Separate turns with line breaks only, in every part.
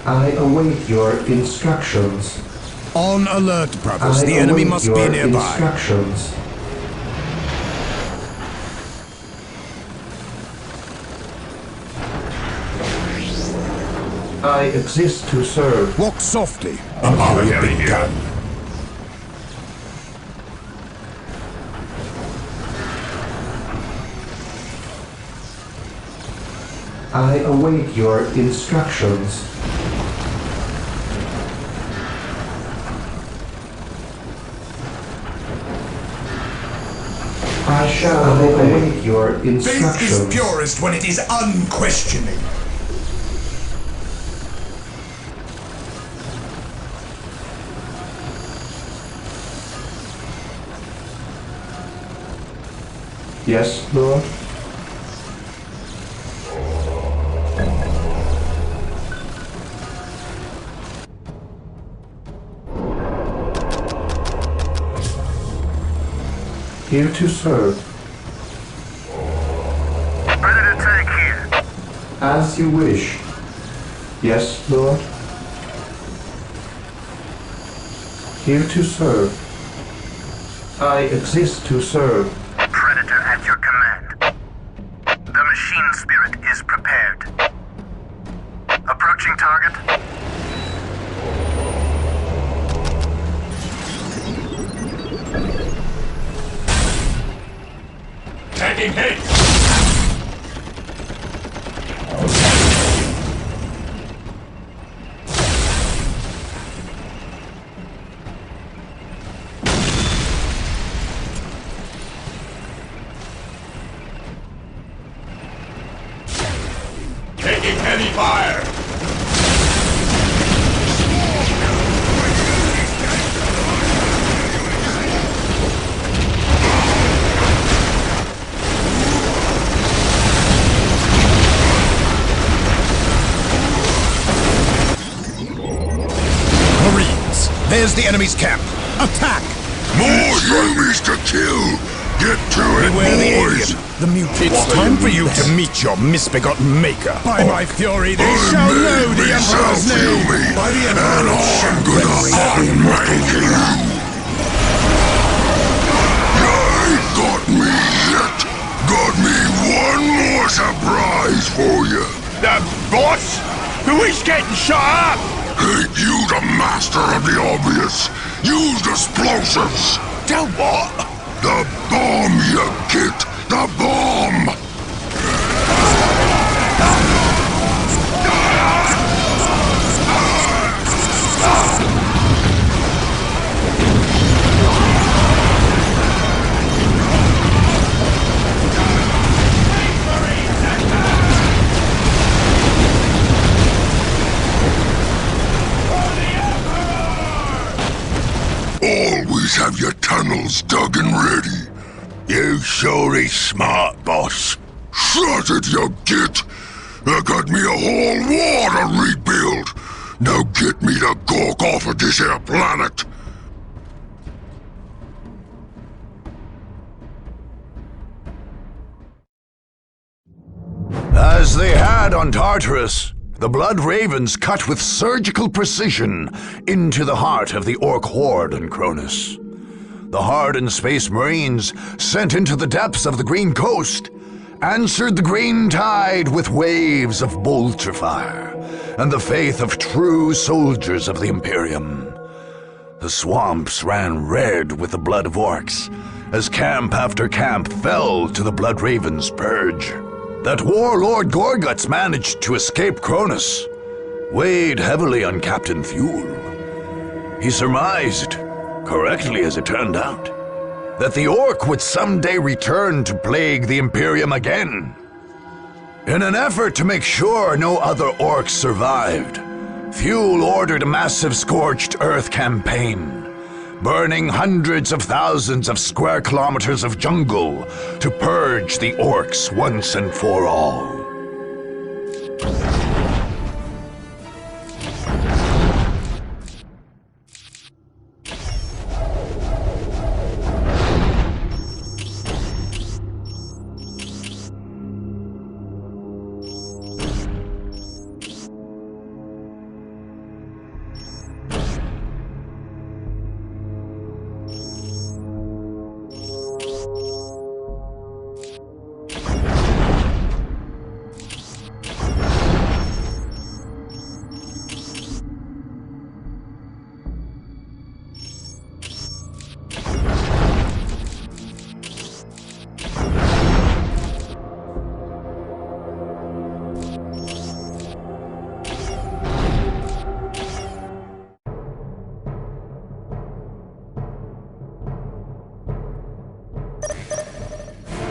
I await your instructions.
On alert, brothers. The enemy must be nearby.
Instructions. I exist to serve.
Walk softly. Enjoy a big gun.
I await your instructions. I shall await your instructions.
Faith is purest when it is unquestioning.
Yes, Lord? Here to serve.
Ready to take here.
As you wish. Yes, Lord? Here to serve. I exist to serve.
Predator at your command. The machine spirit is prepared. Approaching target.
Taking hit! Taking heavy fire! Marines, there's the enemy's camp. Attack!
More enemies to kill! Get to it,
Beware the
boys!
alien, the mutant. It's time for you to meet your misbegotten maker. By my fury, they shall know the Emperor's name! By the
And I'm gonna unmake you! You ain't got me yet! Got me one more surprise for you!
The boss? Who is getting shot up?
Ain't you the master of the obvious? Use explosives!
Tell what?
The bomb, you git! The bomb! Always have your tunnels dug and ready. You sure is smart, boss. Shut it, you git! I got me a whole war to rebuild. Now get me the gawk off of this here planet.
As they had on Tartarus, the Blood Ravens cut with surgical precision into the heart of the Orc horde on Cronus. The hardened Space Marines, sent into the depths of the Green Coast, answered the green tide with waves of bolter fire and the faith of true soldiers of the Imperium. The swamps ran red with the blood of orcs as camp after camp fell to the Blood Ravens' purge. That warlord Gorgutz managed to escape Cronus weighed heavily on Captain Fuel. He surmised, correctly as it turned out, that the Orc would someday return to plague the Imperium again. In an effort to make sure no other Orcs survived, Fuel ordered a massive scorched earth campaign, burning hundreds of thousands of square kilometers of jungle to purge the Orcs once and for all.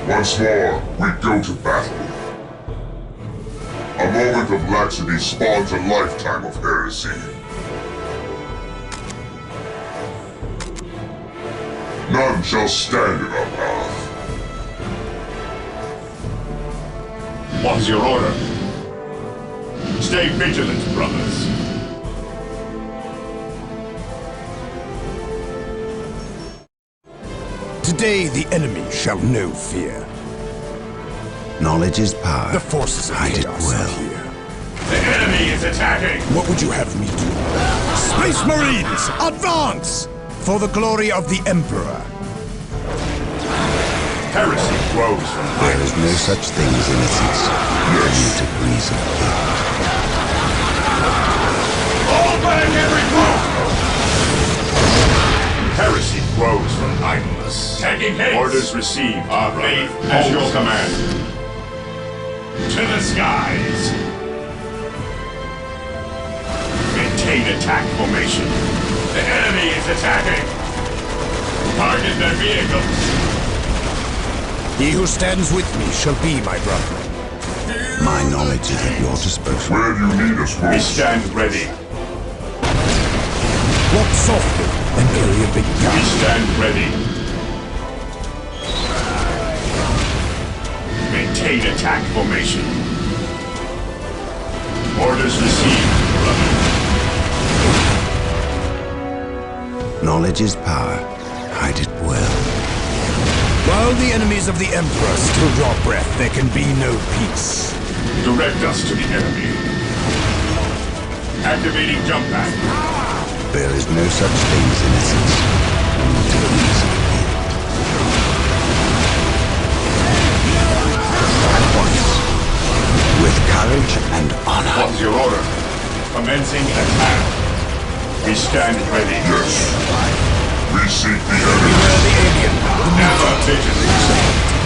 Once more, we go to battle. A moment of laxity spawns a lifetime of heresy. None shall stand in our path.
What is your order? Stay vigilant, brothers.
Today the enemy shall know fear.
Knowledge is power.
The forces of
Hide it
chaos are
well.
here.
The enemy is attacking!
What would you have me do? Space Marines, advance! For the glory of the Emperor.
Heresy grows from
There is no such thing as innocence. Yes. To reason.
All back every foe! Heresy grows from idleness. Taking haste! Orders received. Our faith as your command. To the skies! Maintain attack formation. The enemy is attacking! Target their vehicles!
He who stands with me shall be my brother.
My knowledge is at your disposal.
Where do you need us
We
most?
stand ready.
Walk softly and carry a big
We
gun.
stand ready. Maintain attack formation. Orders received, brother.
Knowledge is power. Hide it well.
While the enemies of the Emperor still draw breath, there can be no peace.
Direct us to the enemy. Activating jump pad.
There is no such thing as innocence. Only to reason. At once. With courage and honor.
What's your order? Commencing attack. We stand ready.
Yes. We seek the
Beware
enemy.
the alien.
Never vigilant.